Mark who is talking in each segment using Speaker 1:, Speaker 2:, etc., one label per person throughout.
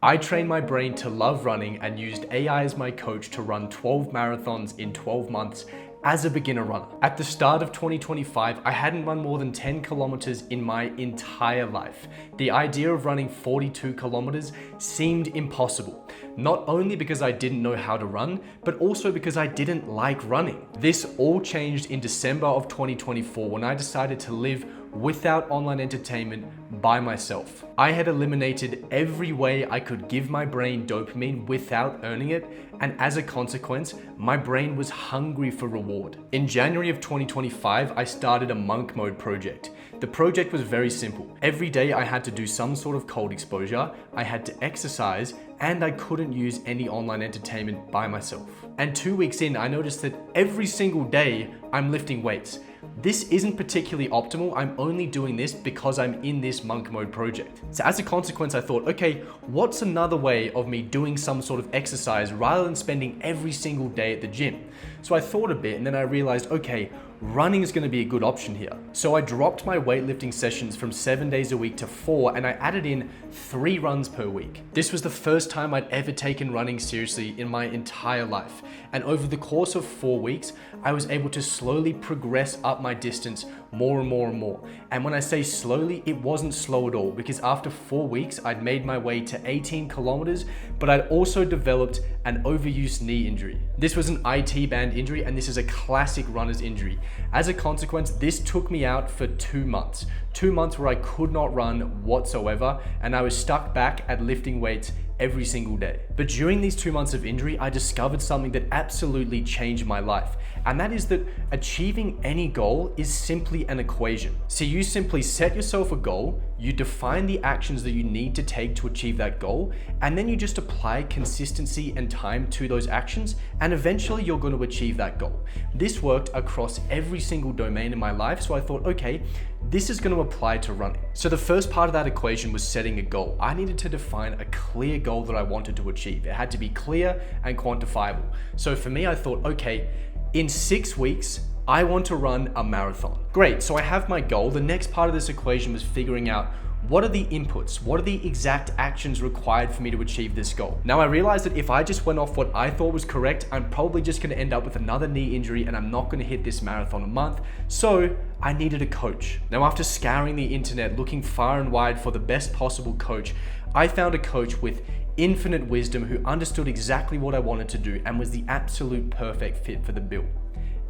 Speaker 1: I trained my brain to love running and used AI as my coach to run 12 marathons in 12 months as a beginner runner. At the start of 2025, I hadn't run more than 10 kilometers in my entire life. The idea of running 42 kilometers seemed impossible, not only because I didn't know how to run, but also because I didn't like running. This all changed in December of 2024 when I decided to live without online entertainment by myself. I had eliminated every way I could give my brain dopamine without earning it, and as a consequence, my brain was hungry for reward. In January of 2025, I started a monk mode project. The project was very simple. Every day I had to do some sort of cold exposure, I had to exercise, and I couldn't use any online entertainment by myself. And 2 weeks in, I noticed that every single day I'm lifting weights. This isn't particularly optimal. I'm only doing this because I'm in this monk mode project. So as a consequence, I thought, okay, what's another way of me doing some sort of exercise rather than spending every single day at the gym? So I thought a bit and then I realized, okay, running is going to be a good option here. So I dropped my weightlifting sessions from 7 days a week to 4, and I added in 3 runs per week. This was the first time I'd ever taken running seriously in my entire life. And over the course of 4 weeks, I was able to slowly progress up my distance more and more and more. And when I say slowly, it wasn't slow at all, because after 4 weeks, I'd made my way to 18 kilometers, but I'd also developed an overuse knee injury. This was an IT band injury, and this is a classic runner's injury. As a consequence, this took me out for 2 months. 2 months where I could not run whatsoever, and I was stuck back at lifting weights every single day. But during these 2 months of injury, I discovered something that absolutely changed my life. And that is that achieving any goal is simply an equation. So you simply set yourself a goal, you define the actions that you need to take to achieve that goal, and then you just apply consistency and time to those actions, and eventually you're going to achieve that goal. This worked across every single domain in my life, so I thought, okay, this is going to apply to running. So the first part of that equation was setting a goal. I needed to define a clear goal that I wanted to achieve. It had to be clear and quantifiable. So for me, I thought, okay, in 6 weeks, I want to run a marathon. Great, so I have my goal. The next part of this equation was figuring out what are the inputs? What are the exact actions required for me to achieve this goal? Now I realized that if I just went off what I thought was correct, I'm probably just gonna end up with another knee injury and I'm not gonna hit this marathon a month. So I needed a coach. Now after scouring the internet, looking far and wide for the best possible coach, I found a coach with infinite wisdom who understood exactly what I wanted to do and was the absolute perfect fit for the bill.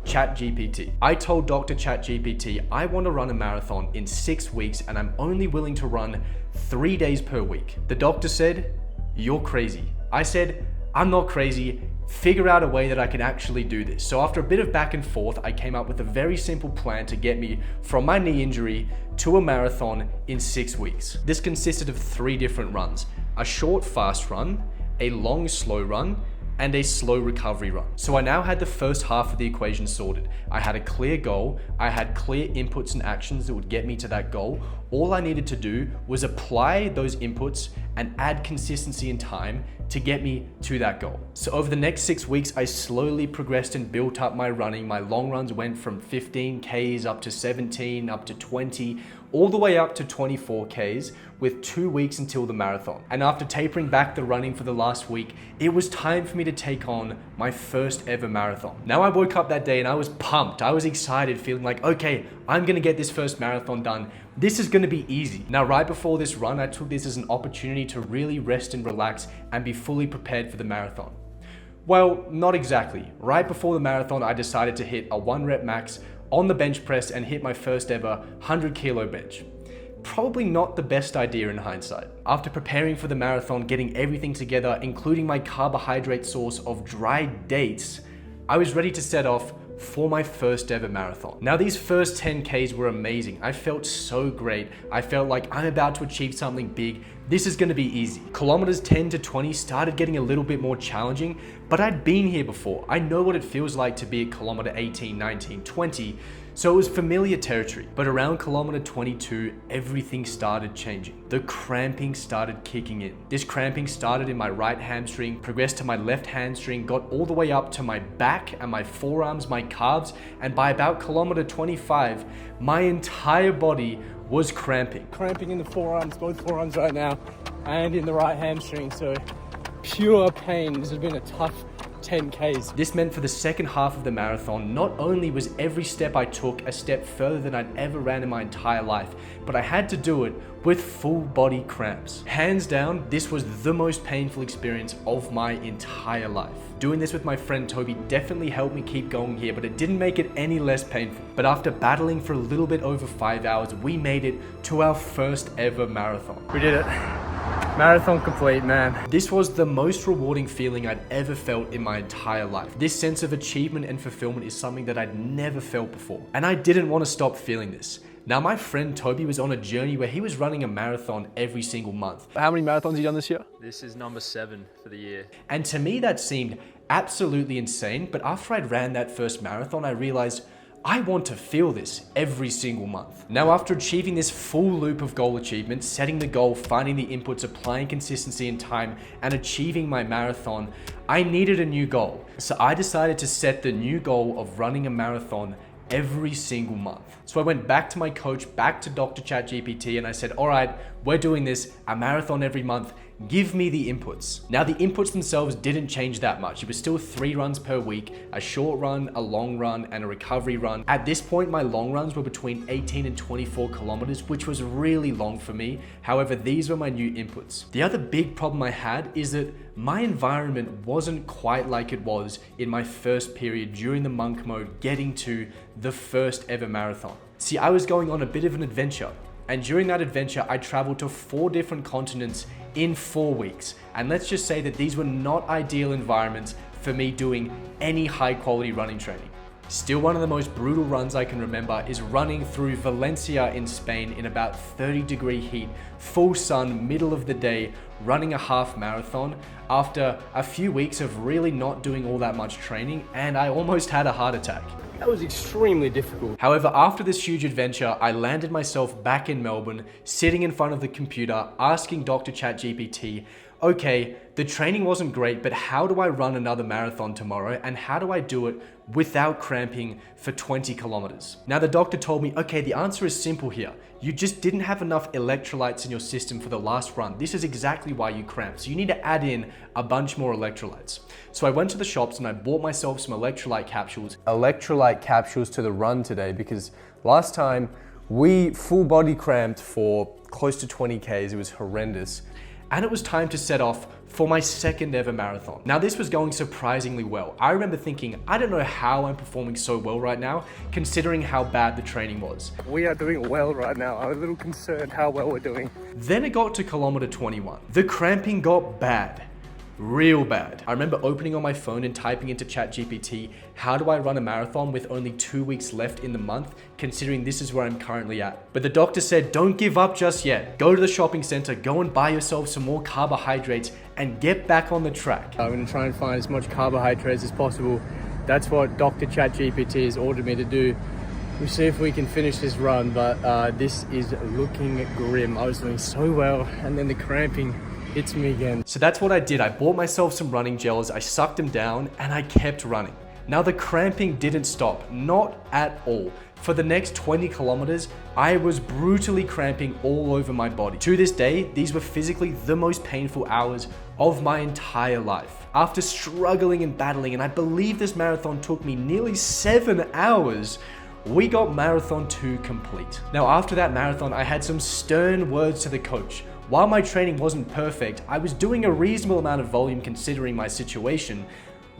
Speaker 1: ChatGPT. I told Dr. ChatGPT, I want to run a marathon in 6 weeks and I'm only willing to run 3 days per week. The doctor said, you're crazy. I said, I'm not crazy. Figure out a way that I can actually do this. So after a bit of back and forth, I came up with a very simple plan to get me from my knee injury to a marathon in 6 weeks. This consisted of 3 different runs: a short fast run, a long slow run, and a slow recovery run. So I now had the first half of the equation sorted. I had a clear goal, I had clear inputs and actions that would get me to that goal. All I needed to do was apply those inputs and add consistency and time to get me to that goal. So over the next 6 weeks, I slowly progressed and built up my running. My long runs went from 15 Ks up to 17, up to 20, all the way up to 24 Ks with 2 weeks until the marathon. And after tapering back the running for the last week, it was time for me to take on my first ever marathon. Now I woke up that day and I was pumped. I was excited, feeling like, okay, I'm gonna get this first marathon done. This is gonna be easy. Now, right before this run, I took this as an opportunity to really rest and relax and be fully prepared for the marathon. Well, not exactly. Right before the marathon, I decided to hit a 1 rep max on the bench press and hit my first ever 100 kilo bench. Probably not the best idea in hindsight. After preparing for the marathon, getting everything together, including my carbohydrate source of dried dates, I was ready to set off for my first ever marathon. Now these first 10 Ks were amazing. I felt so great. I felt like I'm about to achieve something big. This is gonna be easy. Kilometers 10 to 20 started getting a little bit more challenging, but I'd been here before. I know what it feels like to be at kilometer 18, 19, 20, so it was familiar territory. But around kilometer 22, everything started changing. The cramping started kicking in. This cramping started in my right hamstring, progressed to my left hamstring, got all the way up to my back and my forearms, my calves, and by about kilometer 25, my entire body was cramping.
Speaker 2: Cramping in the forearms, both forearms right now. and in the right hamstring. So pure pain. This has been a tough 10Ks.
Speaker 1: This meant for the second half of the marathon, not only was every step I took a step further than I'd ever ran in my entire life, but I had to do it with full body cramps. Hands down, this was the most painful experience of my entire life. Doing this with my friend Toby definitely helped me keep going here, but it didn't make it any less painful. But after battling for a little bit over 5 hours, we made it to our first ever marathon.
Speaker 2: We did it. Marathon complete, man.
Speaker 1: This was the most rewarding feeling I'd ever felt in my entire life. This sense of achievement and fulfillment is something that I'd never felt before. And I didn't want to stop feeling this. Now, my friend Toby was on a journey where he was running a marathon every single month.
Speaker 2: How many marathons have you done this year?
Speaker 3: This is number 7 for the year.
Speaker 1: And to me, that seemed absolutely insane. But after I'd ran that first marathon, I realized I want to feel this every single month. Now, after achieving this full loop of goal achievement, setting the goal, finding the inputs, applying consistency and time, and achieving my marathon, I needed a new goal. So I decided to set the new goal of running a marathon every single month. So I went back to my coach, back to Dr. ChatGPT, and I said, all right, we're doing this, a marathon every month. Give me the inputs. Now, the inputs themselves didn't change that much. It was still 3 runs per week, a short run, a long run, and a recovery run. At this point, my long runs were between 18 and 24 kilometers, which was really long for me. However, these were my new inputs. The other big problem I had is that my environment wasn't quite like it was in my first period during the monk mode, getting to the first ever marathon. See, I was going on a bit of an adventure. And during that adventure, I traveled to 4 different continents in 4 weeks. And let's just say that these were not ideal environments for me doing any high quality running training. Still, one of the most brutal runs I can remember is running through Valencia in Spain in about 30-degree heat, full sun, middle of the day, running a half marathon after a few weeks of really not doing all that much training, and I almost had a heart attack.
Speaker 2: That was extremely difficult.
Speaker 1: However, after this huge adventure, I landed myself back in Melbourne, sitting in front of the computer, asking Dr. ChatGPT, okay, the training wasn't great, but how do I run another marathon tomorrow? And how do I do it without cramping for 20 kilometers? Now, the doctor told me, okay, the answer is simple here. You just didn't have enough electrolytes in your system for the last run. This is exactly why you cramped. So you need to add in a bunch more electrolytes. So I went to the shops and I bought myself some electrolyte capsules. Electrolyte capsules to the run today, because last time we full body cramped for close to 20 Ks. It was horrendous. And it was time to set off for my second ever marathon. Now, this was going surprisingly well. I remember thinking, I don't know how I'm performing so well right now, considering how bad the training was.
Speaker 2: We are doing well right now. I'm a little concerned how well we're doing.
Speaker 1: Then it got to kilometer 21. The cramping got bad. Real bad. I remember opening on my phone and typing into ChatGPT, how do I run a marathon with only 2 weeks left in the month, considering this is where I'm currently at. But the doctor said, don't give up just yet. Go to the shopping center, go and buy yourself some more carbohydrates and get back on the track.
Speaker 2: I'm gonna try and find as much carbohydrates as possible. That's what Dr. ChatGPT has ordered me to do. We'll see if we can finish this run, but this is looking grim. I was doing so well, and then the cramping hits me again.
Speaker 1: So that's what I did. I bought myself some running gels, I sucked them down, and I kept running. Now, the cramping didn't stop, not at all. For the next 20 kilometers, I was brutally cramping all over my body. To this day, these were physically the most painful hours of my entire life. After struggling and battling, and I believe this marathon took me nearly 7 hours, we got marathon 2 complete. Now, after that marathon, I had some stern words to the coach. While my training wasn't perfect, I was doing a reasonable amount of volume considering my situation.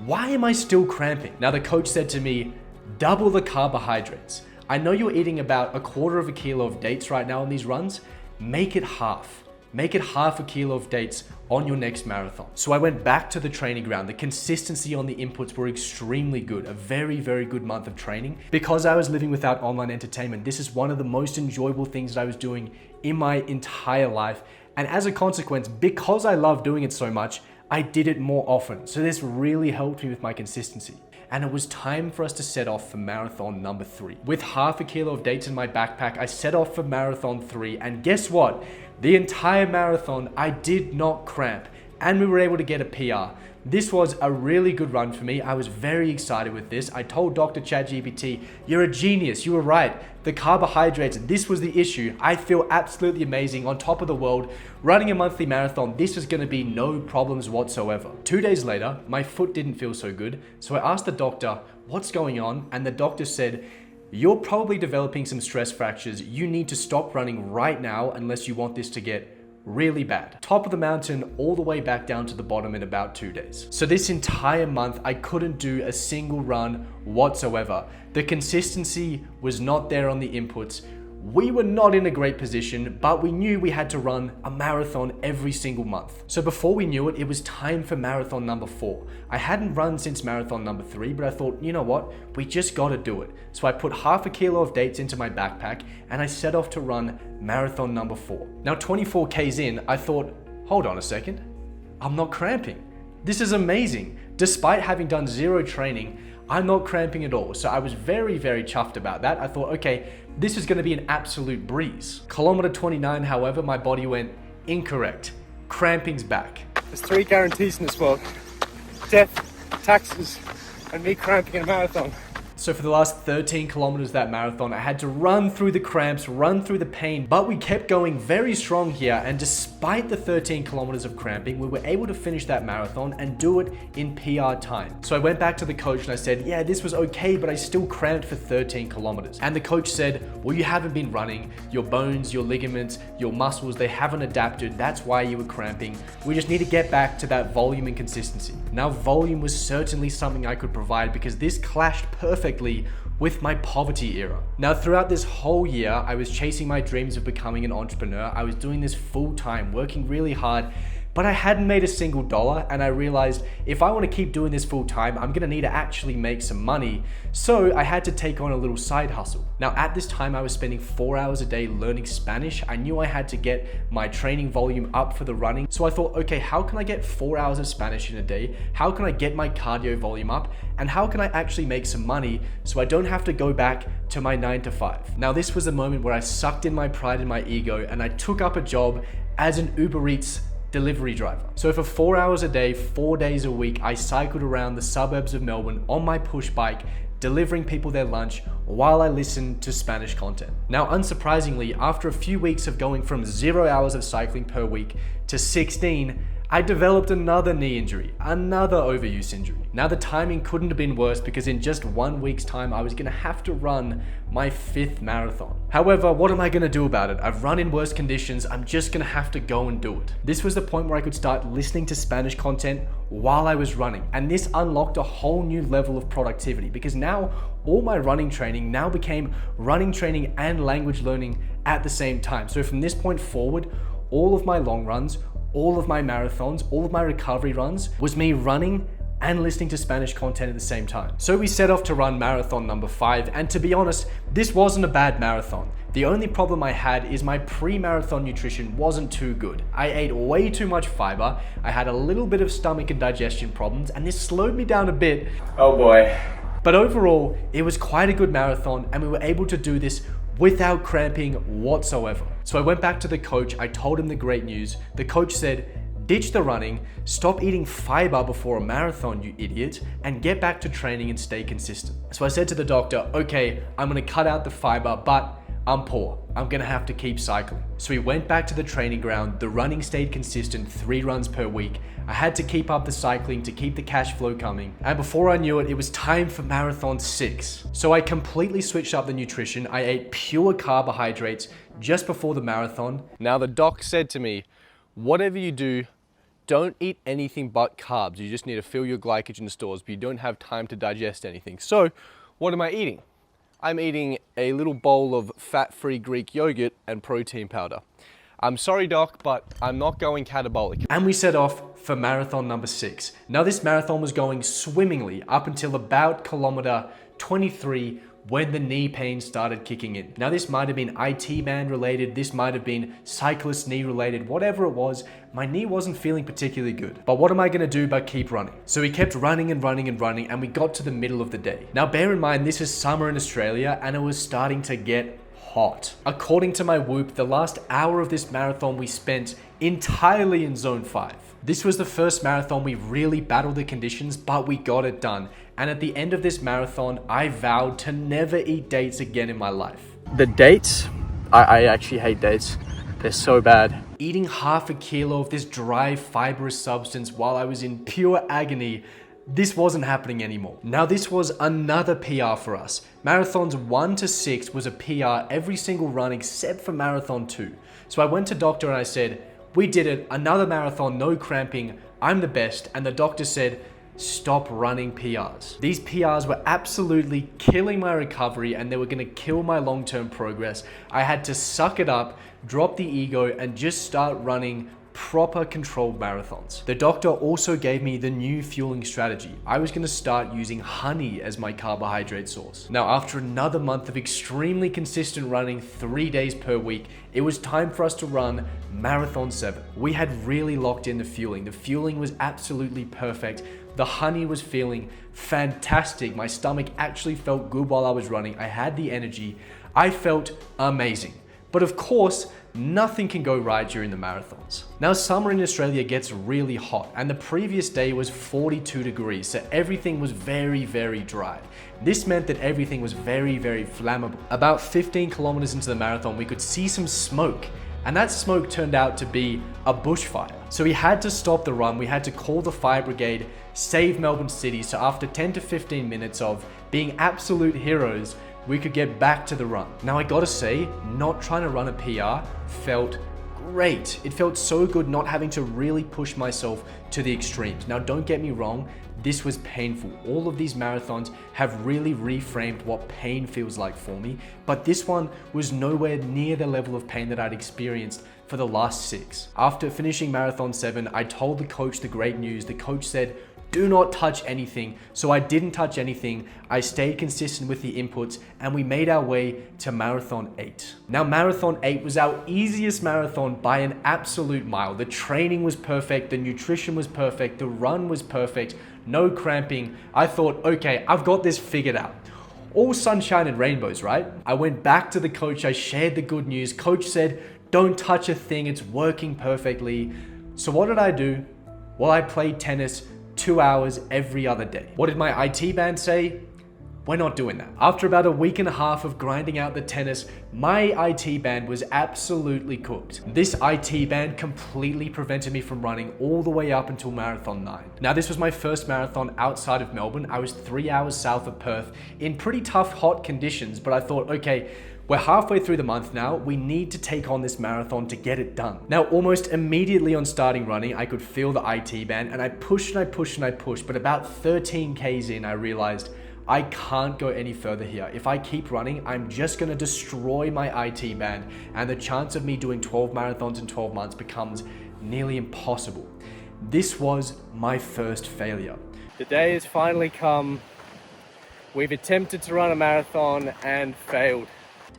Speaker 1: Why am I still cramping? Now, the coach said to me, double the carbohydrates. I know you're eating about 1/4 kilo of dates right now on these runs. Make it half. Make it 1/2 kilo of dates on your next marathon. So I went back to the training ground. The consistency on the inputs were extremely good. A very, very good month of training. Because I was living without online entertainment, this is one of the most enjoyable things that I was doing in my entire life. And as a consequence, because I love doing it so much, I did it more often. So this really helped me with my consistency. And it was time for us to set off for marathon number 3. With 1/2 kilo of dates in my backpack, I set off for marathon 3. And guess what? The entire marathon, I did not cramp. and we were able to get a PR. This was a really good run for me. I was very excited with this. I told Dr. ChatGPT, you're a genius, you were right. The carbohydrates, this was the issue. I feel absolutely amazing, on top of the world. Running a monthly marathon, this is gonna be no problems whatsoever. 2 days later, my foot didn't feel so good, so I asked the doctor, what's going on? And the doctor said, you're probably developing some stress fractures. You need to stop running right now unless you want this to get really bad. Top of the mountain all the way back down to the bottom in about 2 days. So this entire month, I couldn't do a single run whatsoever. The consistency was not there on the inputs. We were not in a great position, but we knew we had to run a marathon every single month. So before we knew it, it was time for marathon number 4. I hadn't run since marathon number 3, but I thought, you know what? We just gotta do it. So I put half a kilo of dates into my backpack and I set off to run marathon number 4. Now 24 Ks in, I thought, hold on a second. I'm not cramping. This is amazing. Despite having done zero training, I'm not cramping at all. So I was very, very chuffed about that. I thought, okay, this is gonna be an absolute breeze. Kilometer 29, however, my body went incorrect. Cramping's back.
Speaker 2: There's 3 guarantees in this world: death, taxes, and me cramping in a marathon.
Speaker 1: So for the last 13 kilometers of that marathon, I had to run through the cramps, run through the pain, but we kept going very strong here. And despite the 13 kilometers of cramping, we were able to finish that marathon and do it in PR time. So I went back to the coach and I said, yeah, this was okay, but I still cramped for 13 kilometers. And the coach said, well, you haven't been running. Your bones, your ligaments, your muscles, they haven't adapted. That's why you were cramping. We just need to get back to that volume and consistency. Now, volume was certainly something I could provide because this clashed perfectly with my poverty era. Now, throughout this whole year, I was chasing my dreams of becoming an entrepreneur. I was doing this full time, working really hard, but I hadn't made a single dollar. And I realized if I want to keep doing this full time, I'm gonna need to actually make some money. So I had to take on a little side hustle. Now, at this time, I was spending 4 hours a day learning Spanish. I knew I had to get my training volume up for the running. So I thought, okay, how can I get 4 hours of Spanish in a day? How can I get my cardio volume up? And how can I actually make some money so I don't have to go back to my 9 to 5? Now, this was a moment where I sucked in my pride and my ego and I took up a job as an Uber Eats delivery driver. So for 4 hours a day, 4 days a week, I cycled around the suburbs of Melbourne on my push bike, delivering people their lunch while I listened to Spanish content. Now, unsurprisingly, after a few weeks of going from 0 hours of cycling per week to 16, I developed another knee injury, another overuse injury. Now, the timing couldn't have been worse because in just 1 week's time, I was gonna have to run my 5th marathon. However, what am I gonna do about it? I've run in worse conditions. I'm just gonna have to go and do it. This was the point where I could start listening to Spanish content while I was running. And this unlocked a whole new level of productivity because now all my running training now became running training and language learning at the same time. So from this point forward, all of my long runs, all of my marathons, all of my recovery runs was me running and listening to Spanish content at the same time. So we set off to run marathon number 5, and to be honest, this wasn't a bad marathon. The only problem I had is my pre-marathon nutrition wasn't too good. I ate way too much fiber, I had a little bit of stomach and digestion problems, and this slowed me down a bit.
Speaker 2: Oh boy.
Speaker 1: But overall, it was quite a good marathon, and we were able to do this without cramping whatsoever. So I went back to the coach, I told him the great news. The coach said, ditch the running, stop eating fiber before a marathon, you idiot, and get back to training and stay consistent. So I said to the doctor, okay, I'm gonna cut out the fiber, but I'm poor. I'm gonna have to keep cycling. So we went back to the training ground. The running stayed consistent, 3 runs per week. I had to keep up the cycling to keep the cash flow coming. And before I knew it, it was time for marathon 6. So I completely switched up the nutrition. I ate pure carbohydrates just before the marathon. Now the doc said to me, whatever you do, don't eat anything but carbs. You just need to fill your glycogen stores, but you don't have time to digest anything. So what am I eating? I'm eating a little bowl of fat-free Greek yogurt and protein powder. I'm sorry, doc, but I'm not going catabolic. And we set off for marathon number 6. Now this marathon was going swimmingly up until about kilometer 23 when the knee pain started kicking in. Now this might have been IT man related, this might have been cyclist knee related, whatever it was, my knee wasn't feeling particularly good. But what am I gonna do but keep running? So we kept running and running and running, and we got to the middle of the day. Now bear in mind, this is summer in Australia and it was starting to get hot. According to my Whoop, the last hour of this marathon we spent entirely in zone 5. This was the first marathon we really battled the conditions, but we got it done. And at the end of this marathon, I vowed to never eat dates again in my life.
Speaker 2: The dates, I actually hate dates. They're so bad.
Speaker 1: Eating half a kilo of this dry, fibrous substance while I was in pure agony, this wasn't happening anymore. Now this was another PR for us. Marathons 1 to 6 was a PR every single run except for marathon 2. So I went to doctor and I said, we did it, another marathon, no cramping, I'm the best. And the doctor said, stop running PRs. These PRs were absolutely killing my recovery and they were gonna kill my long-term progress. I had to suck it up, drop the ego, and just start running proper controlled marathons. The doctor also gave me the new fueling strategy. I was gonna start using honey as my carbohydrate source. Now, after another month of extremely consistent running 3 days per week, it was time for us to run Marathon 7. We had really locked in the fueling. The fueling was absolutely perfect. The honey was feeling fantastic. My stomach actually felt good while I was running. I had the energy. I felt amazing. But of course, nothing can go right during the marathons. Now, summer in Australia gets really hot and the previous day was 42 degrees, so everything was very, very dry. This meant that everything was very, very flammable. About 15 kilometers into the marathon, we could see some smoke, and that smoke turned out to be a bushfire. So we had to stop the run, we had to call the fire brigade, save Melbourne City, so after 10 to 15 minutes of being absolute heroes, we could get back to the run. Now I gotta say, not trying to run a PR felt great. It felt so good not having to really push myself to the extremes. Now don't get me wrong, this was painful. All of these marathons have really reframed what pain feels like for me, but this one was nowhere near the level of pain that I'd experienced for the last 6. After finishing Marathon 7, I told the coach the great news. The coach said, do not touch anything. So I didn't touch anything. I stayed consistent with the inputs and we made our way to Marathon 8. Now Marathon 8 was our easiest marathon by an absolute mile. The training was perfect, the nutrition was perfect, the run was perfect, no cramping. I thought, okay, I've got this figured out. All sunshine and rainbows, right? I went back to the coach, I shared the good news. Coach said, don't touch a thing, it's working perfectly. So what did I do? Well, I played tennis 2 hours every other day. What did my IT band say? We're not doing that. After about a week and a half of grinding out the tennis, my IT band was absolutely cooked. This IT band completely prevented me from running all the way up until Marathon 9. Now this was my first marathon outside of Melbourne. I was 3 hours south of Perth in pretty tough, hot conditions, but I thought, okay, we're halfway through the month now, we need to take on this marathon to get it done. Now, almost immediately on starting running, I could feel the IT band and I pushed and I pushed and I pushed, but about 13 Ks in, I realized I can't go any further here. If I keep running, I'm just gonna destroy my IT band and the chance of me doing 12 marathons in 12 months becomes nearly impossible. This was my first failure.
Speaker 2: The day has finally come. We've attempted to run a marathon and failed.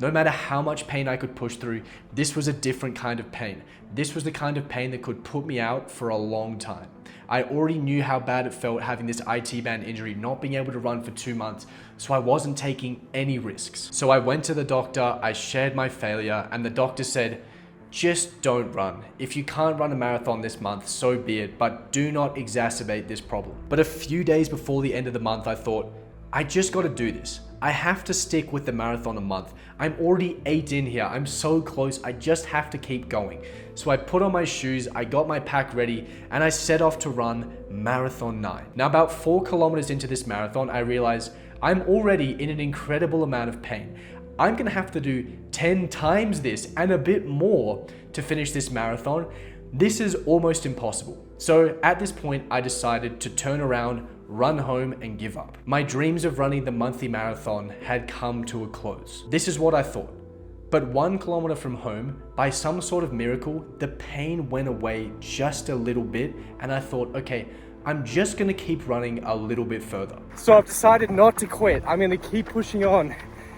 Speaker 1: No matter how much pain I could push through, this was a different kind of pain. This was the kind of pain that could put me out for a long time. I already knew how bad it felt having this IT band injury, not being able to run for 2 months, so I wasn't taking any risks. So I went to the doctor, I shared my failure, and the doctor said, just don't run. If you can't run a marathon this month, so be it, but do not exacerbate this problem. But a few days before the end of the month, I thought, I just gotta do this. I have to stick with the marathon a month. I'm already 8 in here. I'm so close. I just have to keep going. So I put on my shoes, I got my pack ready, and I set off to run Marathon 9. Now, about 4 kilometers into this marathon, I realized I'm already in an incredible amount of pain. I'm gonna have to do 10 times this and a bit more to finish this marathon. This is almost impossible. So at this point, I decided to turn around, run home and give up. My dreams of running the monthly marathon had come to a close. This is what I thought. But 1 kilometer from home, by some sort of miracle, the pain went away just a little bit and I thought, okay, I'm just gonna keep running a little bit further.
Speaker 2: So I've decided not to quit. I'm gonna keep pushing on,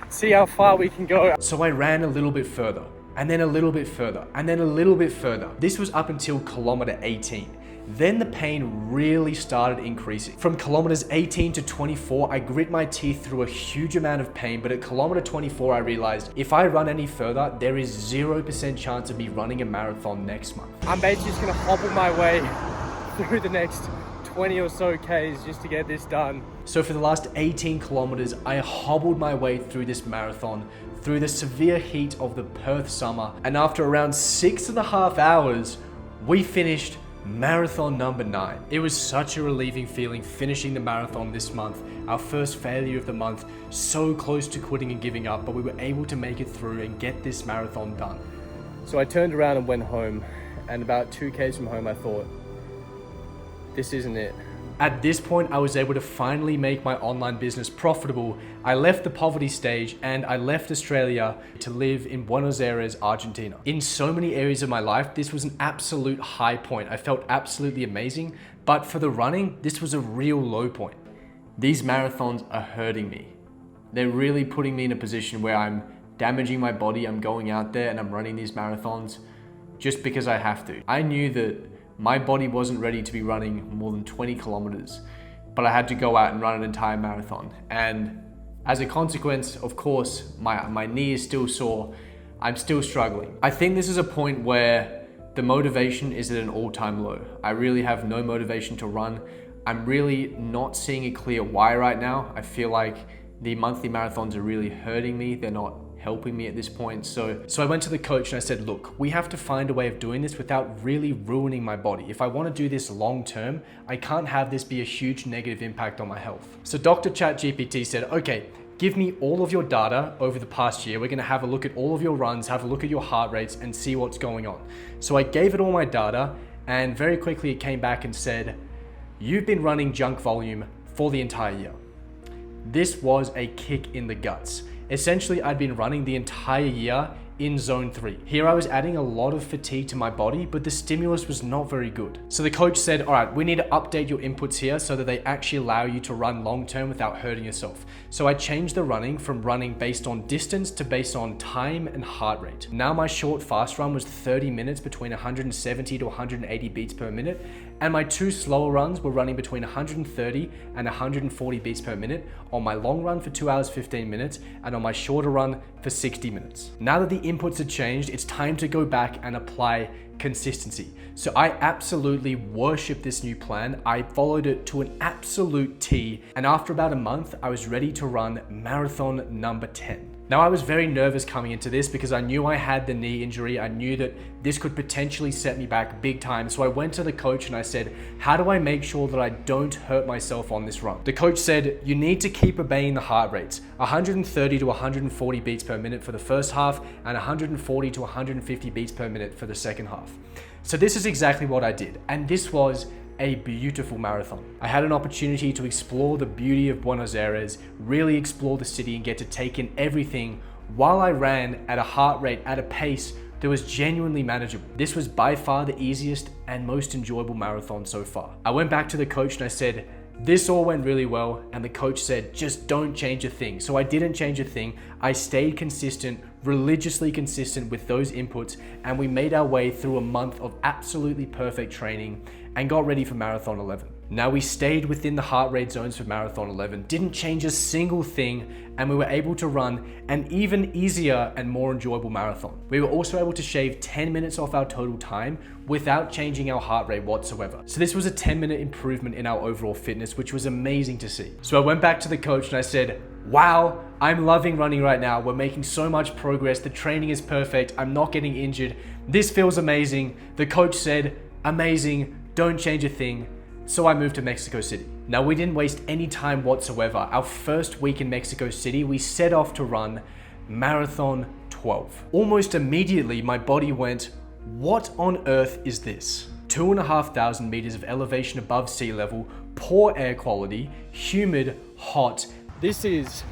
Speaker 2: see how far we can go.
Speaker 1: So I ran a little bit further, and then a little bit further, and then a little bit further. This was up until kilometer 18. Then the pain really started increasing. From kilometers 18 to 24, I grit my teeth through a huge amount of pain, but at kilometer 24, I realized if I run any further, there is 0% chance of me running a marathon next month.
Speaker 2: I'm basically just gonna hobble my way through the next 20 or so Ks just to get this done.
Speaker 1: So for the last 18 kilometers, I hobbled my way through this marathon, through the severe heat of the Perth summer. And after around 6.5 hours, we finished marathon number 9. It was such a relieving feeling finishing the marathon this month, our first failure of the month, so close to quitting and giving up, but we were able to make it through and get this marathon done.
Speaker 2: So I turned around and went home, and about 2 Ks from home I thought, this isn't it.
Speaker 1: At this point, I was able to finally make my online business profitable. I left the poverty stage and I left Australia to live in Buenos Aires, Argentina. In so many areas of my life, this was an absolute high point. I felt absolutely amazing, but for the running, this was a real low point. These marathons are hurting me. They're really putting me in a position where I'm damaging my body. I'm going out there and I'm running these marathons just because I have to. I knew that my body wasn't ready to be running more than 20 kilometers, but I had to go out and run an entire marathon. And as a consequence, of course, my knee is still sore. I'm still struggling. I think this is a point where the motivation is at an all-time low. I really have no motivation to run. I'm really not seeing a clear why right now. I feel like the monthly marathons are really hurting me. They're not helping me at this point. So I went to the coach and I said, look, we have to find a way of doing this without really ruining my body. If I want to do this long term, I can't have this be a huge negative impact on my health. So Dr. ChatGPT said, okay, give me all of your data over the past year. We're going to have a look at all of your runs, have a look at your heart rates and see what's going on. So I gave it all my data and very quickly it came back and said, you've been running junk volume for the entire year. This was a kick in the guts. Essentially, I'd been running the entire year in zone 3. Here I was adding a lot of fatigue to my body, but the stimulus was not very good. So the coach said, all right, we need to update your inputs here so that they actually allow you to run long term without hurting yourself. So I changed the running from running based on distance to based on time and heart rate. Now my short fast run was 30 minutes between 170 to 180 beats per minute. And my 2 slower runs were running between 130 and 140 beats per minute on my long run for 2 hours, 15 minutes, and on my shorter run for 60 minutes. Now that the inputs have changed, it's time to go back and apply consistency. So I absolutely worship this new plan. I followed it to an absolute T. And after about a month, I was ready to run marathon number 10. Now, I was very nervous coming into this because I knew I had the knee injury. I knew that this could potentially set me back big time. So I went to the coach and I said, how do I make sure that I don't hurt myself on this run? The coach said, you need to keep obeying the heart rates, 130 to 140 beats per minute for the first half and 140 to 150 beats per minute for the second half. So this is exactly what I did. And this was a beautiful marathon. I had an opportunity to explore the beauty of Buenos Aires, really explore the city and get to take in everything while I ran at a heart rate, at a pace that was genuinely manageable. This was by far the easiest and most enjoyable marathon so far. I went back to the coach and I said, this all went really well, and the coach said, just don't change a thing. So I didn't change a thing. I stayed consistent, religiously consistent with those inputs, and we made our way through a month of absolutely perfect training and got ready for Marathon 11. Now we stayed within the heart rate zones for Marathon 11, didn't change a single thing, and we were able to run an even easier and more enjoyable marathon. We were also able to shave 10 minutes off our total time without changing our heart rate whatsoever. So this was a 10-minute improvement in our overall fitness, which was amazing to see. So I went back to the coach and I said, wow, I'm loving running right now. We're making so much progress. The training is perfect. I'm not getting injured. This feels amazing. The coach said, amazing, don't change a thing. So I moved to Mexico City. Now we didn't waste any time whatsoever. Our first week in Mexico City, we set off to run Marathon 12. Almost immediately, my body went, what on earth is this? 2,500 meters of elevation above sea level, poor air quality, humid, hot.
Speaker 2: This is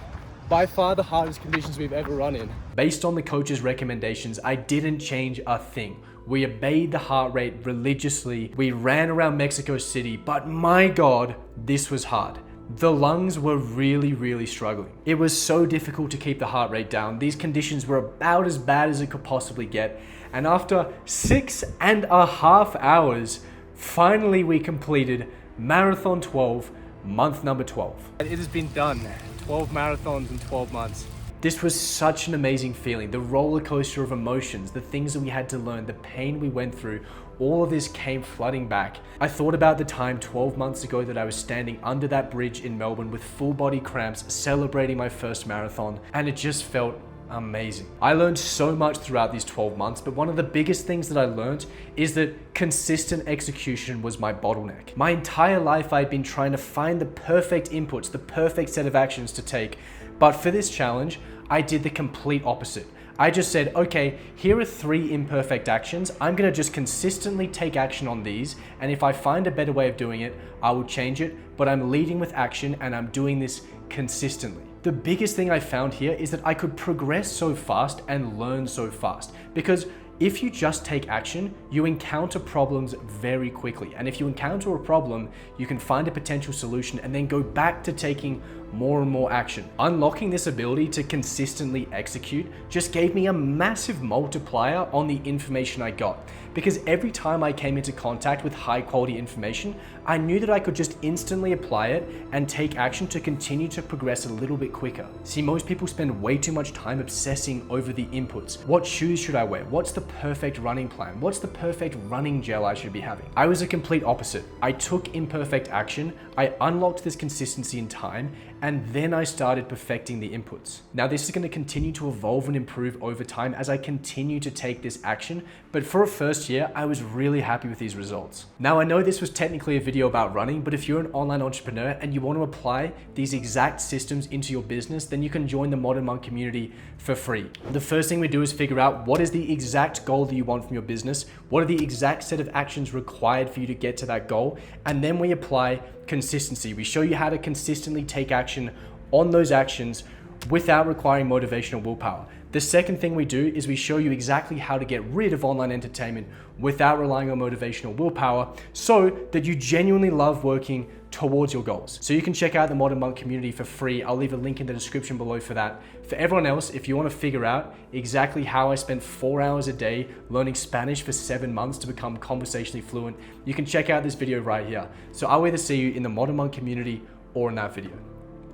Speaker 2: by far the hardest conditions we've ever run in.
Speaker 1: Based on the coach's recommendations, I didn't change a thing. We obeyed the heart rate religiously. We ran around Mexico City, but my God, this was hard. The lungs were really struggling. It was so difficult to keep the heart rate down. These conditions were about as bad as it could possibly get. And after 6.5 hours, finally we completed Marathon 12, month number 12.
Speaker 2: It has been done. 12 marathons in 12 months.
Speaker 1: This was such an amazing feeling. The roller coaster of emotions, the things that we had to learn, the pain we went through, all of this came flooding back. I thought about the time 12 months ago that I was standing under that bridge in Melbourne with full body cramps, celebrating my first marathon, and it just felt amazing. I learned so much throughout these 12 months, but one of the biggest things that I learned is that consistent execution was my bottleneck. My entire life I'd been trying to find the perfect inputs, the perfect set of actions to take, but for this challenge, I did the complete opposite. I just said, okay, here are 3 imperfect actions. I'm gonna just consistently take action on these, and if I find a better way of doing it, I will change it, but I'm leading with action and I'm doing this consistently. The biggest thing I found here is that I could progress so fast and learn so fast, because if you just take action, you encounter problems very quickly. And if you encounter a problem, you can find a potential solution and then go back to taking more and more action. Unlocking this ability to consistently execute just gave me a massive multiplier on the information I got. Because every time I came into contact with high quality information, I knew that I could just instantly apply it and take action to continue to progress a little bit quicker. See, most people spend way too much time obsessing over the inputs. What shoes should I wear? What's the perfect running plan? What's the perfect running gel I should be having? I was a complete opposite. I took imperfect action, I unlocked this consistency in time, and then I started perfecting the inputs. Now this is going to continue to evolve and improve over time as I continue to take this action, but for a first year, I was really happy with these results. Now I know this was technically a video about running, but if you're an online entrepreneur and you want to apply these exact systems into your business, then you can join the Modern Monk community for free. The first thing we do is figure out what is the exact goal that you want from your business, what are the exact set of actions required for you to get to that goal, and then we apply consistency. We show you how to consistently take action on those actions without requiring motivational willpower. The second thing we do is we show you exactly how to get rid of online entertainment without relying on motivational willpower so that you genuinely love working towards your goals. So you can check out the Modern Monk community for free. I'll leave a link in the description below for that. For everyone else, if you want to figure out exactly how I spent 4 hours a day learning Spanish for 7 months to become conversationally fluent, you can check out this video right here. So I'll either see you in the Modern Monk community or in that video.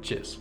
Speaker 1: Cheers.